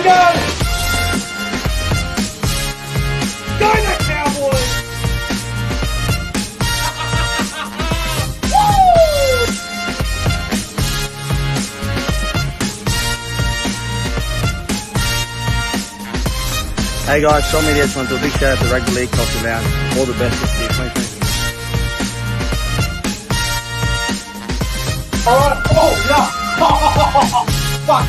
we go! Go the Cowboys! Hey guys, Sean Media just want to do a big shout out to Rugby League Coffee Lounge. All the best this year, 2020. Alright, oh, yeah! Fuck!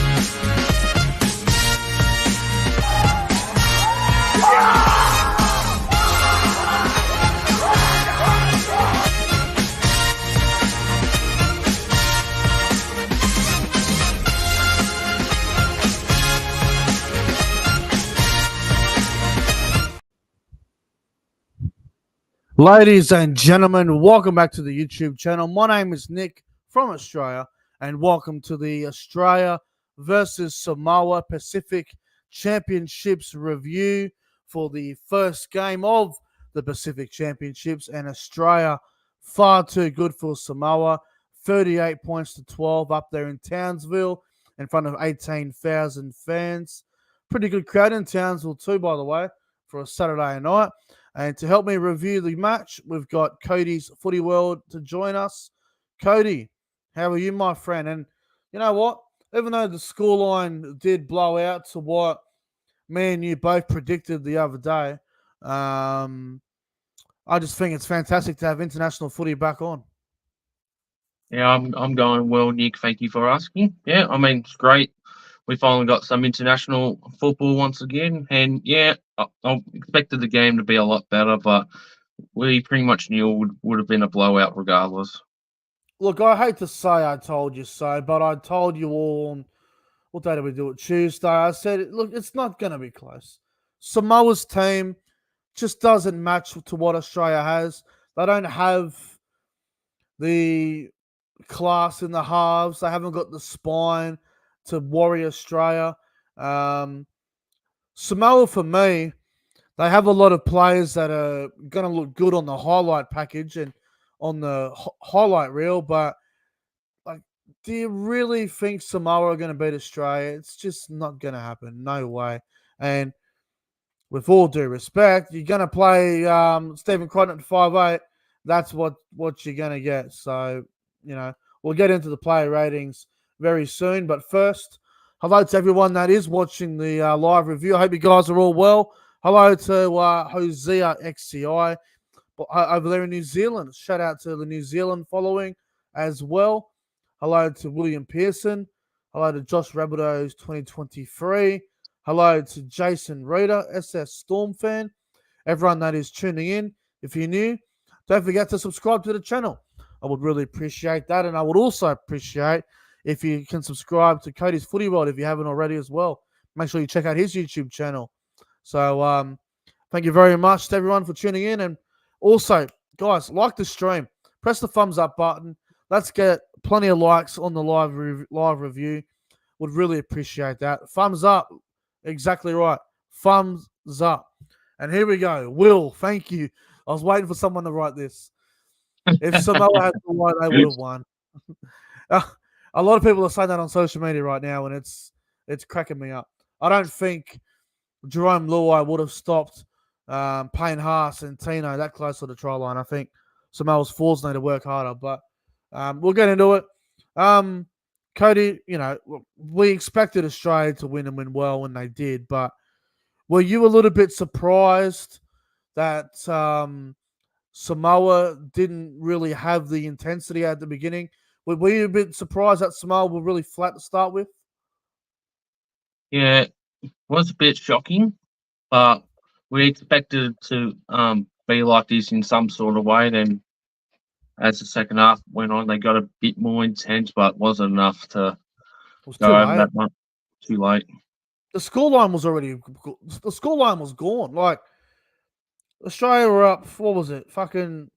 Ladies and gentlemen, welcome back to the YouTube channel. My name is Nick from Australia, and welcome to the Australia versus Samoa Pacific Championships review for the first game of the Pacific Championships. And Australia, far too good for Samoa. 38 points to 12 up there in Townsville in front of 18,000 fans. Pretty good crowd in Townsville too, by the way, for a Saturday night. And to help me review the match, we've got Cody's Footy World to join us. Cody, how are you, my friend? And you know what? Even though the scoreline did blow out to what me and you both predicted the other day, I just think it's fantastic to have international footy back on. Yeah, I'm going well, Nick. Thank you for asking. Yeah, I mean, it's great. We finally got some international football once again. And yeah, I expected the game to be a lot better, but we pretty much knew it would have been a blowout regardless. Look, I hate to say I told you so, but I told you all on, what day did we do it? Tuesday. I said, look, it's not going to be close. Samoa's team just doesn't match to what Australia has. They don't have the class in the halves. They haven't got the spine to worry Australia. Samoa, for me, they have a lot of players that are going to look good on the highlight package and on the highlight reel, but like, do you really think Samoa are going to beat Australia? It's just not going to happen. No way. And with all due respect, you're going to play Stephen Crichton at 5'8". That's what you're going to get. So, you know, we'll get into the player ratings very soon. But first, hello to everyone that is watching the live review. I hope you guys are all well. Hello to Hosea XCI over there in New Zealand. Shout out to the New Zealand following as well. Hello to William Pearson. Hello to Josh Rabideau's 2023. Hello to Jason Reader, SS Storm fan. Everyone that is tuning in, if you're new, don't forget to subscribe to the channel. I would really appreciate that. And I would also appreciate if you can subscribe to Cody's Footy World if you haven't already as well. Make sure you check out his YouTube channel. So thank you very much to everyone for tuning in. And also, guys, like the stream. Press the thumbs up button. Let's get plenty of likes on the live review. Would really appreciate that. Thumbs up. Exactly right. Thumbs up. And here we go. Will, thank you. I was waiting for someone to write this. If Samoa had to win, they would have won. A lot of people are saying that on social media right now, and it's cracking me up. I don't think Jerome Luai would have stopped Payne Haas and Tino that close to the try line. I think Samoa's forwards need to work harder, but we'll get into it. Cody, you know, we expected Australia to win and win well when they did, but were you a little bit surprised that Samoa didn't really have the intensity at the beginning? Were you a bit surprised that Samoa were really flat to start with? Yeah, it was a bit shocking, but we expected to be like this in some sort of way. Then as the second half went on, they got a bit more intense, but wasn't enough to go over that one. Too late. The scoreline was gone. Like, Australia were up, what was it? Fucking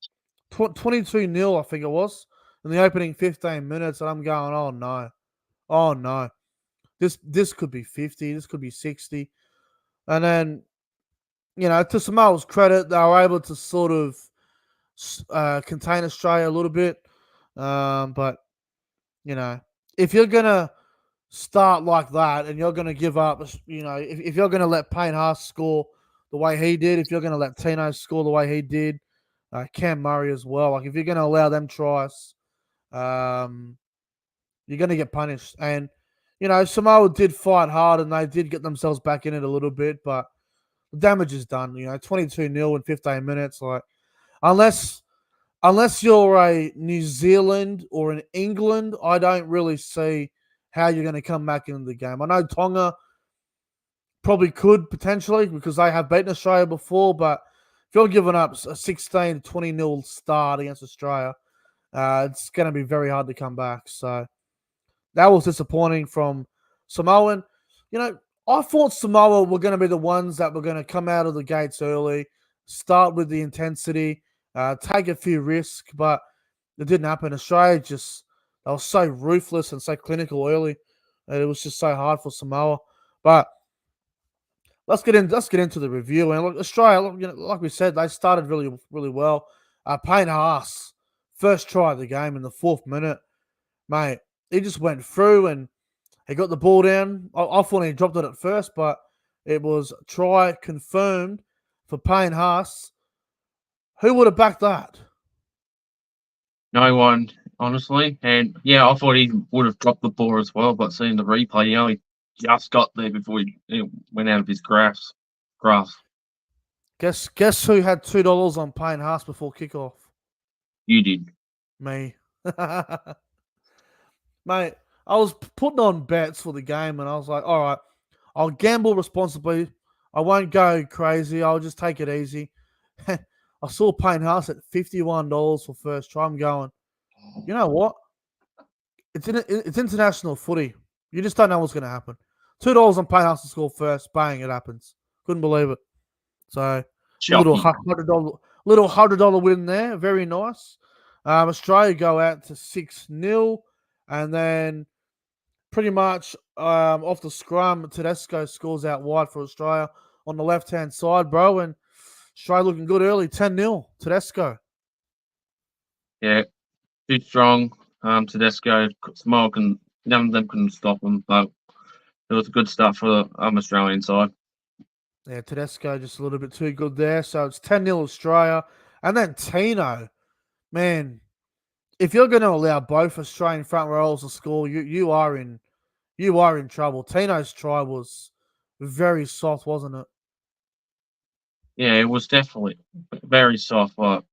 22-0, I think it was, in the opening 15 minutes, and I'm going, oh no. Oh no. This could be 50, this could be 60. And then, you know, to Samoa's credit, they were able to sort of contain Australia a little bit. But, you know, if you're going to start like that and you're going to give up, if you're going to let Payne Haas score the way he did, if you're going to let Tino score the way he did, Cam Murray as well, like if you're going to allow them tries, you're going to get punished. And, Samoa did fight hard and they did get themselves back in it a little bit, but the damage is done. 22-0 in 15 minutes. Like, unless you're a New Zealand or an England, I don't really see how you're going to come back into the game. I know Tonga probably could potentially because they have beaten Australia before, but if you're giving up a 16-20-0 start against Australia, it's going to be very hard to come back. So that was disappointing from Samoan. I thought Samoa were going to be the ones that were going to come out of the gates early, start with the intensity, take a few risks, but it didn't happen. Australia they were so ruthless and so clinical early, and it was just so hard for Samoa. But let's get into the review. And look, Australia, like we said, they started really, really well. Payne Haas, first try of the game in the 4th minute, mate. He just went through and he got the ball down. I thought he dropped it at first, but it was try confirmed for Payne Haas. Who would have backed that? No one, honestly. And yeah, I thought he would have dropped the ball as well, but seeing the replay, he only just got there before he went out of his grasp. Guess who had $2 on Payne Haas before kickoff? You did. Me. Mate, I was putting on bets for the game and I was like, all right, I'll gamble responsibly. I won't go crazy. I'll just take it easy. I saw Payne Haas at $51 for first try. I'm going, you know what? It's international footy. You just don't know what's going to happen. $2 on Payne Haas to score first. Bang, it happens. Couldn't believe it. So, little $100 win there. Very nice. Australia go out to 6-0. And then pretty much off the scrum, Tedesco scores out wide for Australia on the left-hand side, bro. And Australia looking good early, 10-0, Tedesco. Yeah, too strong. Tedesco, Samoa, none of them couldn't stop him, but it was a good start for the Australian side. Yeah, Tedesco just a little bit too good there. So it's 10-0 Australia. And then Tino, man, if you're going to allow both Australian front rows to score, you are in trouble. Tino's try was very soft, wasn't it? Yeah, it was definitely very soft, but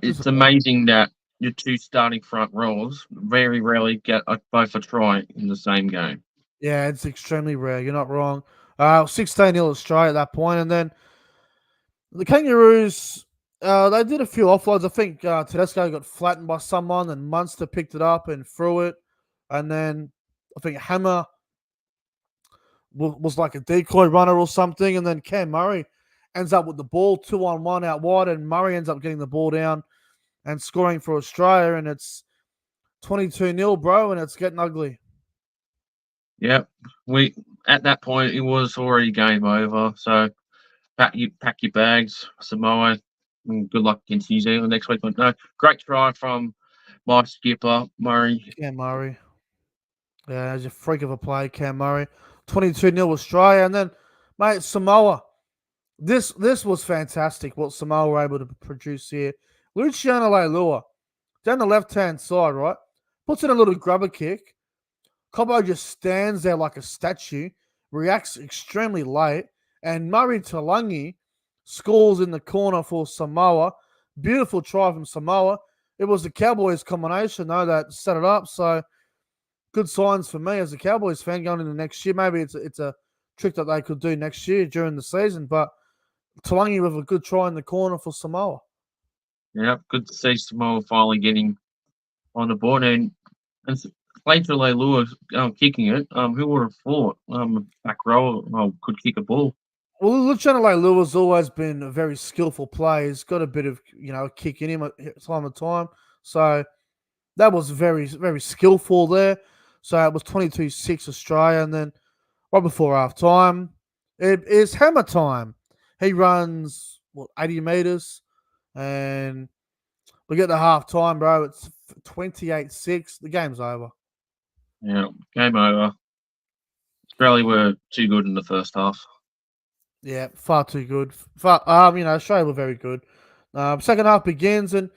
it's amazing that your two starting front rows very rarely get both a try in the same game. Yeah, it's extremely rare. You're not wrong. 16-0 Australia at that point. And then the Kangaroos, they did a few offloads. I think Tedesco got flattened by someone and Munster picked it up and threw it. And then I think Hammer was like a decoy runner or something. And then Cam Murray ends up with the ball 2-on-1 out wide. And Murray ends up getting the ball down and scoring for Australia. And it's 22-0, bro. And it's getting ugly. Yeah, at that point it was already game over. So pack your bags, Samoa. And good luck against New Zealand next week. But no, great try from my skipper Murray. Cam Murray. Yeah, he's a freak of a play, Cam Murray. 22-0 Australia. And then, mate, Samoa. This was fantastic what Samoa were able to produce here. Luciano Leilua, down the left-hand side, right? Puts in a little grubber kick. Cobbo just stands there like a statue, reacts extremely late, and Murray Talangi scores in the corner for Samoa. Beautiful try from Samoa. It was the Cowboys combination, though, that set it up. So, good signs for me as a Cowboys fan going into next year. Maybe it's a trick that they could do next year during the season, but Talangi with a good try in the corner for Samoa. Yeah, good to see Samoa finally getting on the board. And later Leilua kicking it. Who would have thought back row could kick a ball? Well, Luciano Leilua's always been a very skillful player. He's got a bit of, kick in him at time to time. So that was very, very skillful there. So it was 22-6 Australia. And then right before half time, it is Hammer time. He runs, 80 meters. And we get to half time, bro. It's 28-6. The game's over. Yeah, game over. Australia were too good in the first half. Yeah, far too good. Australia were very good. Second half begins, and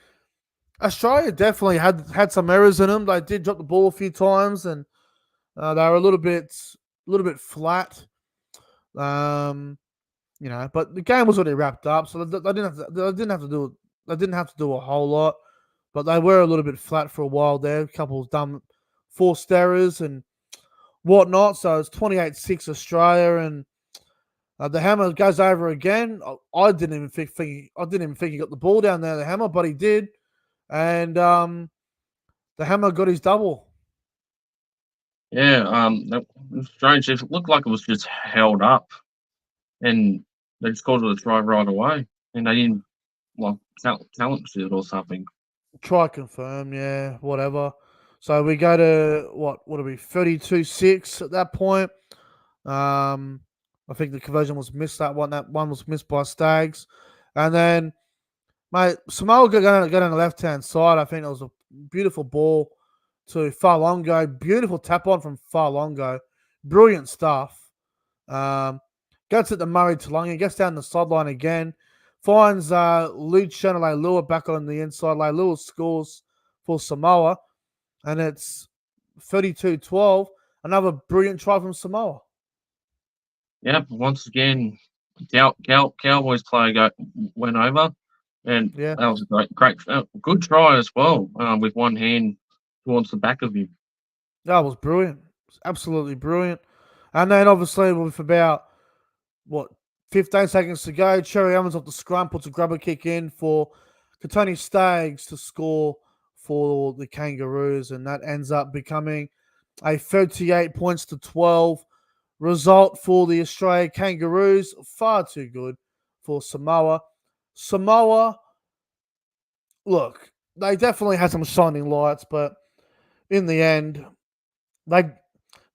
Australia definitely had some errors in them. They did drop the ball a few times, and they were a little bit flat. Um, but the game was already wrapped up, so they didn't have to do a whole lot. But they were a little bit flat for a while there. A couple of dumb forced errors and whatnot. So it's 28-6 Australia, and the hammer goes over again. I didn't even think he got the ball down there, the hammer, but he did, and the hammer got his double. Yeah, that was strange. It looked like it was just held up, and they just called it a try right away, and they didn't like talent it or something. Try confirm, yeah, whatever. So we go to what are we 32-6 at that point. Um, I think the conversion was missed. That one was missed by Stags, and then mate Samoa got on the left hand side. I think it was a beautiful ball to Farlongo. Beautiful tap on from Farlongo. Brilliant stuff. Um, Gets it to Murray Talangi. Gets down the sideline again. Finds Luciano Leilua back on the inside. Leilua scores for Samoa, and it's 32-12. Another brilliant try from Samoa. Yeah, once again, Cowboys player went over, and Yeah, that was a good try as well. With one hand towards the back of him. that was brilliant. Absolutely brilliant. And then obviously with about what 15 seconds to go, Cherry Evans off the scrum puts a grubber kick in for Katoni Staggs to score for the Kangaroos, and that ends up becoming a 38 points to 12 result for the Australia Kangaroos. Far too good for Samoa. Samoa, look, they definitely had some shining lights, but in the end, they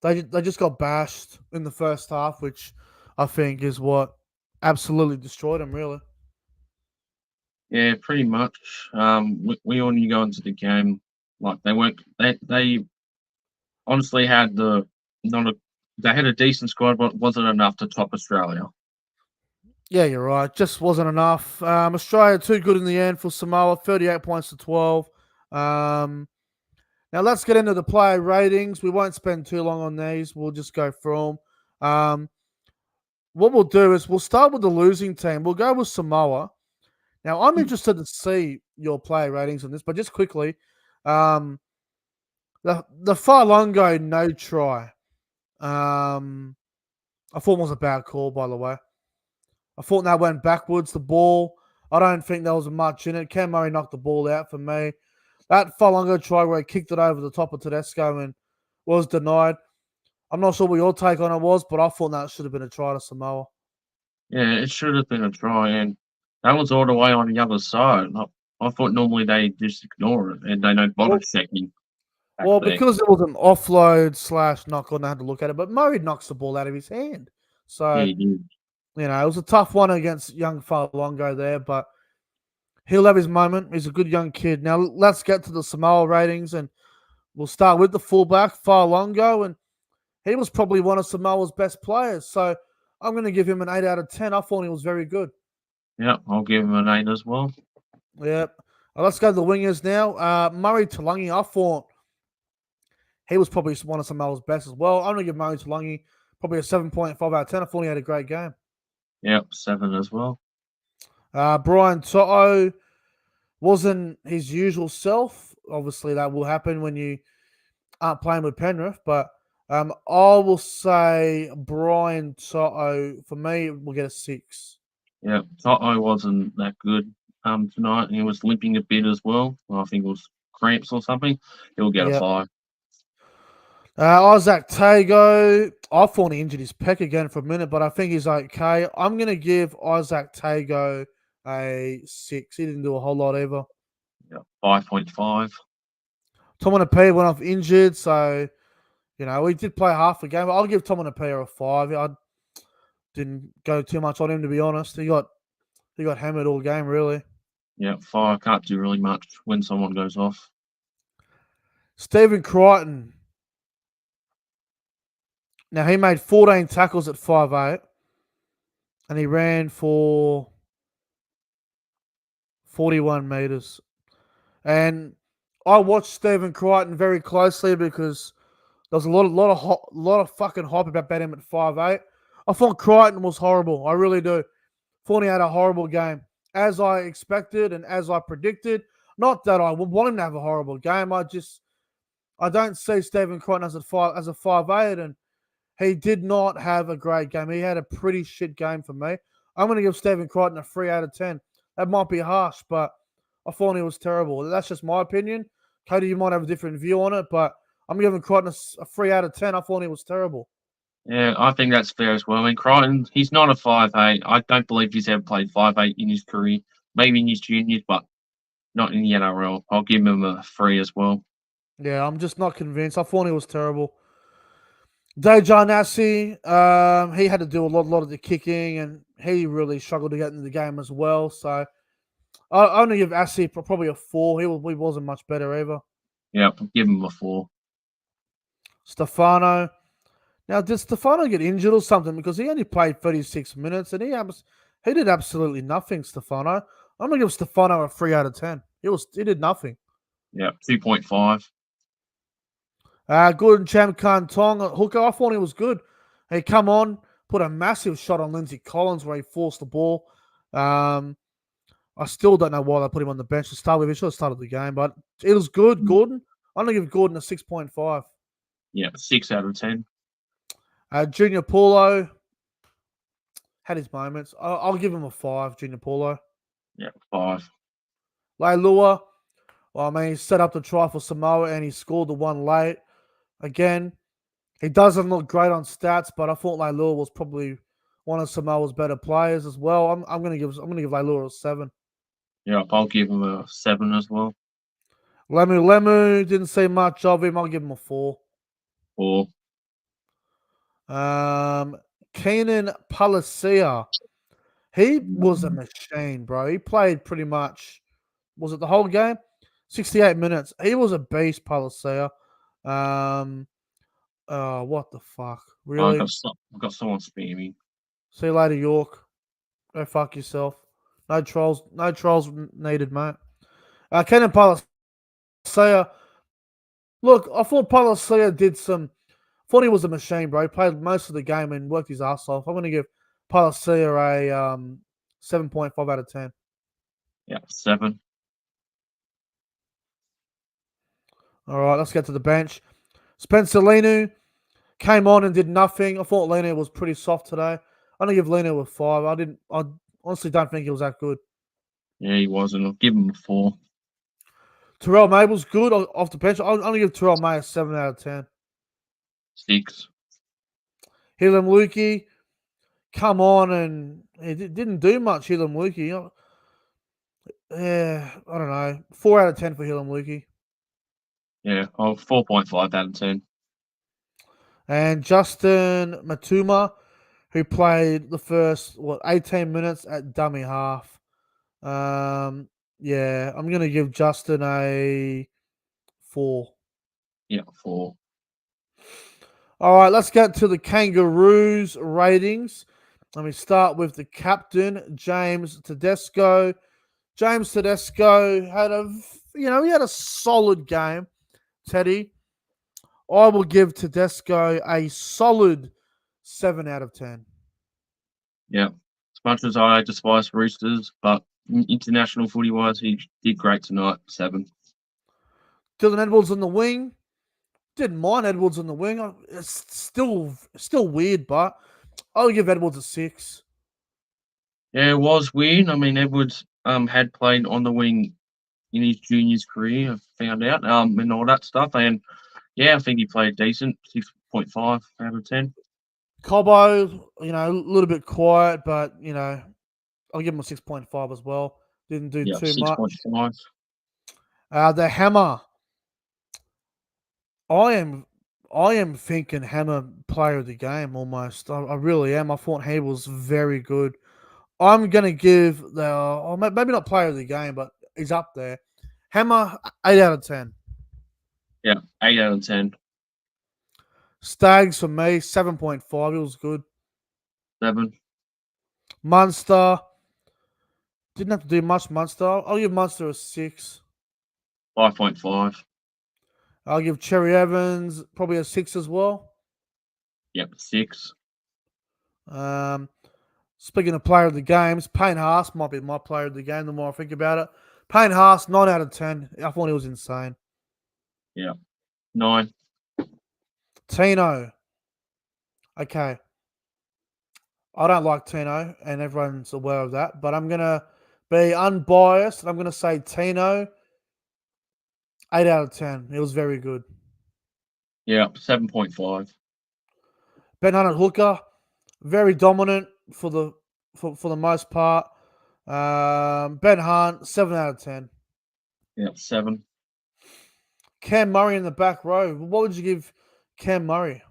they just got bashed in the first half, which I think is what absolutely destroyed them. Really, Yeah, pretty much. We all knew going into the game like they weren't. They honestly had not a they had a decent squad, but wasn't enough to top Australia. yeah, you're right. Just wasn't enough. Australia too good in the end for Samoa, 38 points to 12. Um, Now let's get into the player ratings. We won't spend too long on these. We'll just go through them. What we'll do is we'll start with the losing team. We'll go with Samoa. Now I'm interested to see your player ratings on this, but just quickly, um, the Farlongo no try. I thought was a bad call, by the way. I thought that went backwards. The ball. I don't think there was much in it. Cam Murray knocked the ball out for me. That Farlongo try where he kicked it over the top of Tedesco and was denied. I'm not sure what your take on it was, but I thought that should have been a try to Samoa. Yeah, it should have been a try, and that was all the way on the other side. I thought normally they just ignore it and they don't bother Well, checking back well, there. because it was an offload / knock on, they had to look at it. But Murray knocks the ball out of his hand. Yeah, So, he did. it was a tough one against young Farlongo there, but he'll have his moment. He's a good young kid. Now, let's get to the Samoa ratings, and we'll start with the fullback, Farlongo, and he was probably one of Samoa's best players. So, I'm going to give him an 8 out of 10. I thought he was very good. Yeah, I'll give him an 8 as well. Yep. Let's go to the wingers now. Murray Talangi, I thought he was probably one of Samoa's best as well. I'm going to give Murray Talangi probably a 7.5 out of 10. I thought he had a great game. Yep, 7 as well. Brian To'o wasn't his usual self. Obviously, that will happen when you aren't playing with Penrith. But I will say Brian To'o, for me, will get a 6. Yeah, Toto wasn't that good tonight. He was limping a bit as well. I think it was cramps or something. He'll get a Yep. 5. Isaac Tago, I thought he injured his pec again for a minute, but I think he's okay. I'm going to give Isaac Tago a 6. He didn't do a whole lot either. Yeah, 5.5. Tomonapia went off injured, so, we did play half a game. I'll give Tomonapia a 5. I didn't go too much on him, to be honest. He got hammered all game, really. Yeah, 5. Can't do really much when someone goes off. Stephen Crichton, Now, he made 14 tackles at 5'8", and he ran for 41 meters. And I watched Stephen Crichton very closely because there was a lot of fucking hype about betting him at 5'8". I thought Crichton was horrible. I really do. Thought he had a horrible game, as I expected and as I predicted. Not that I would want him to have a horrible game. I don't see Stephen Crichton as a 5'8", and he did not have a great game. He had a pretty shit game for me. I'm going to give Stephen Crichton a 3 out of 10. That might be harsh, but I thought he was terrible. That's just my opinion. Cody, you might have a different view on it, but I'm giving Crichton a 3 out of 10. I thought he was terrible. Yeah, I think that's fair as well. I mean, Crichton, he's not a 5'8". I don't believe he's ever played 5'8" in his career. Maybe in his juniors, but not in the NRL. I'll give him a 3 as well. Yeah, I'm just not convinced. I thought he was terrible. Dejan Assi, he had to do a lot of the kicking, and he really struggled to get into the game as well. So I only give Assi probably a 4. He wasn't much better either. Yeah, I'll give him a 4. Stefano. Now, did Stefano get injured or something? Because he only played 36 minutes, and he did absolutely nothing, Stefano. I'm going to give Stefano a 3 out of 10. He did nothing. Yeah, 2.5. Good and Cham Khan Tong hooker. I thought he was good. He come on, put a massive shot on Lindsay Collins where he forced the ball. I still don't know why they put him on the bench to start with. He should have started the game, but it was good. Gordon. I'm going to give Gordon a 6.5. Yeah, 6 out of 10. Junior Paulo had his moments. I'll give him a 5, Junior Paulo. Yeah, 5. Leilua, well, I mean, he set up the try for Samoa and he scored the one late. Again, he doesn't look great on stats, but I thought Leilua was probably one of Samoa's better players as well. I'm going to give Leilua a 7. Yeah, I'll give him a 7 as well. Lemu didn't see much of him. I'll give him a 4. 4. Keenan Palacia, he was a machine, bro. He played pretty much, was it the whole game? 68 minutes. He was a beast, Palacia. What the fuck? Really? I've got someone spamming. See you later, York. Go fuck yourself. No trolls needed, mate. Keenan Palacia. Look, I thought Palacia thought he was a machine, bro. He played most of the game and worked his ass off. I'm going to give Palacia a 7.5 out of 10. Yeah, 7. All right, let's get to the bench. Spencer Linu came on and did nothing. I thought Linu was pretty soft today. I'm going to give Linu a 5. I honestly don't think he was that good. Yeah, he wasn't. I'll give him a 4. Terrell May was good off the bench. I'm going to give Terrell May a 7 out of 10. 6. Hilam Lukey, come on, and he didn't do much, Hilam Lukey. Yeah, I don't know. 4 out of 10 for Hilam Lukey. Yeah, 4.5 out of 10. And Justin Matuma, who played the first 18 minutes at dummy half. Yeah, I'm gonna give Justin a 4. Yeah, 4. All right, let's get to the Kangaroos ratings. Let me start with the captain, James Tedesco. James Tedesco had he had a solid game, Teddy. I will give Tedesco a solid 7 out of 10. Yeah. As much as I despise Roosters, but international footy wise, he did great tonight. 7. Dylan Edwards on the wing. Didn't mind Edwards on the wing. It's still weird, but I'll give Edwards a 6. Yeah, it was weird. I mean, Edwards had played on the wing in his juniors career, I found out, and all that stuff. And yeah, I think he played decent. 6.5 out of 10. Cobbo, a little bit quiet, but I'll give him a 6.5 as well. Didn't do Yeah, too much. 6.5. The Hammer. I am thinking Hammer player of the game almost. I really am. I thought he was very good. I'm gonna give maybe not player of the game, but he's up there. Hammer 8 out of 10. Yeah, 8 out of 10. Stags for me, 7.5. It was good. 7. Munster. Didn't have to do much Munster. I'll give Munster a 6. 5.5. I'll give Cherry Evans probably a 6 as well. Yep, 6. Speaking of player of the games, Payne Haas might be my player of the game the more I think about it. Payne Haas, 9 out of 10. I thought he was insane. Yeah. 9. Tino. Okay. I don't like Tino, and everyone's aware of that, but I'm going to be unbiased, and I'm going to say Tino, 8 out of 10. It was very good. Yeah, 7.5. Ben Hunt at hooker, very dominant for the most part. Ben Hunt, 7 out of 10. Yeah, 7. Cam Murray in the back row. What would you give Cam Murray?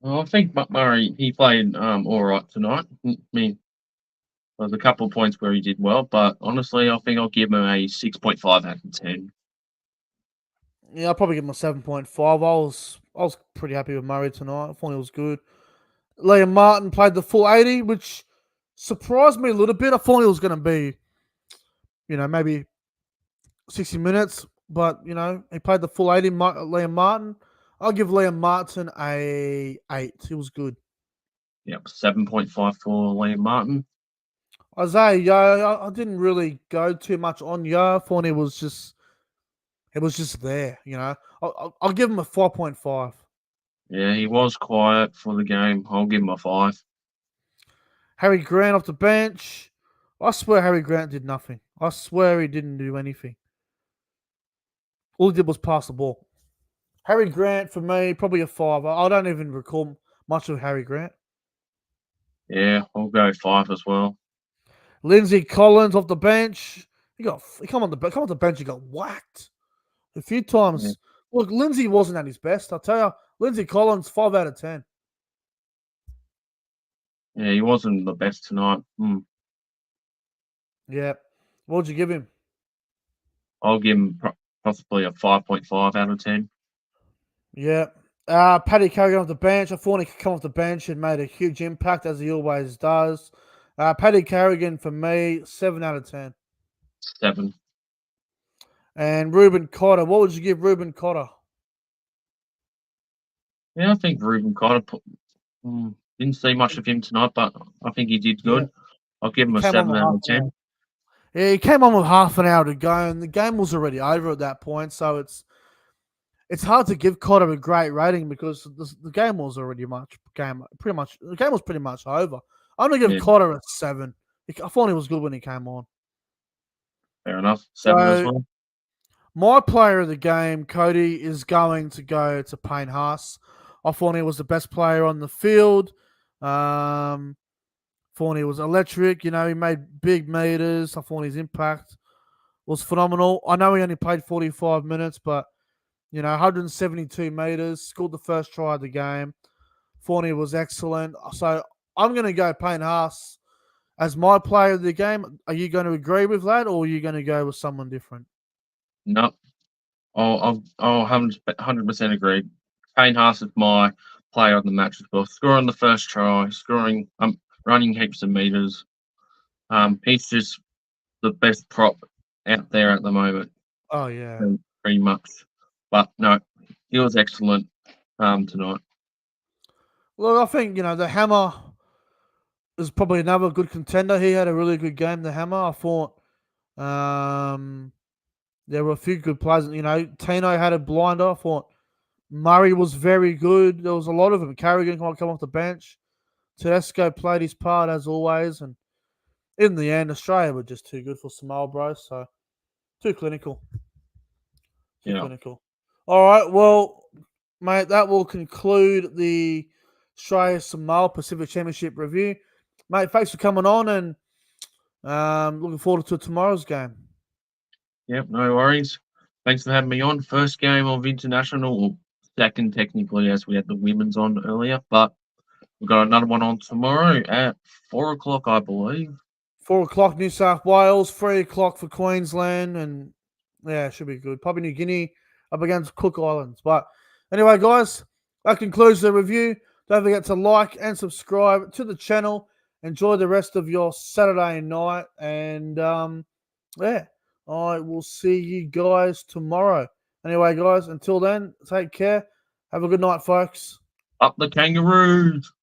Well, I think Murray, he played all right tonight. I mean, there's a couple of points where he did well, but honestly, I think I'll give him a 6.5 out of 10. Yeah, I'll probably give him a 7.5. I was pretty happy with Murray tonight. I thought he was good. Liam Martin played the full 80, which surprised me a little bit. I thought he was going to be, maybe 60 minutes, but, he played the full 80, Liam Martin. I'll give Liam Martin a 8. It was good. Yep, 7.5 for Liam Martin. Isaiah Yo, I didn't really go too much on Yo. I thought it was just there, I'll give him a 4.5. Yeah, he was quiet for the game. I'll give him a 5. Harry Grant off the bench. I swear Harry Grant did nothing. I swear he didn't do anything. All he did was pass the ball. Harry Grant, for me, probably a 5. I don't even recall much of Harry Grant. Yeah, I'll go 5 as well. Lindsay Collins off the bench. He come on the bench. He got whacked a few times. Yeah. Look, Lindsay wasn't at his best. I'll tell you, Lindsay Collins, 5 out of 10. Yeah, he wasn't the best tonight. Yeah. What would you give him? I'll give him possibly a 5.5 out of 10. Yeah. Paddy Carrigan off the bench. I thought he could come off the bench and made a huge impact, as he always does. Paddy Carrigan, for me, 7 out of 10. 7. And Ruben Cotter. What would you give Ruben Cotter? Yeah, I think Ruben Cotter didn't see much of him tonight, but I think he did good. Yeah. I'll give him a 7 out of 10. Yeah, he came on with half an hour to go, and the game was already over at that point. So it's hard to give Cotter a great rating because the game was already the game was pretty much over. I'm gonna give Cotter a 7. I thought he was good when he came on. Fair enough. 7 as well. My player of the game, Cody, is going to go to Payne Haas. I thought he was the best player on the field. Thought he was electric. He made big meters. I thought his impact was phenomenal. I know he only played 45 minutes, but 172 meters, scored the first try of the game. Thought he was excellent. So I'm going to go Payne Haas as my player of the game. Are you going to agree with that, or are you going to go with someone different? No, I'll 100% agree. Payne Haas is my player of the match as well. Scoring the first try, running heaps of meters. He's just the best prop out there at the moment. Oh yeah, pretty much. But no, he was excellent tonight. Look, I think the Hammer is probably another good contender. He had a really good game. The Hammer, I thought. There were a few good players. Tino had a blinder. I thought Murray was very good. There was a lot of them. Carrigan come off the bench. Tedesco played his part as always. And in the end, Australia were just too good for Samoa, bro. So, too clinical. Clinical. All right. Well, mate, that will conclude the Australia Samoa Pacific Championship review. Mate, thanks for coming on and looking forward to tomorrow's game. Yep, no worries. Thanks for having me on. First game of international, or second technically, as we had the women's on earlier, but we've got another one on tomorrow at 4 o'clock, I believe. 4 o'clock, New South Wales, 3 o'clock for Queensland, and yeah, it should be good. Papua New Guinea up against Cook Islands. But anyway, guys, that concludes the review. Don't forget to like and subscribe to the channel. Enjoy the rest of your Saturday night. And, yeah, I will see you guys tomorrow. Anyway, guys, until then, take care. Have a good night, folks. Up the Kangaroos.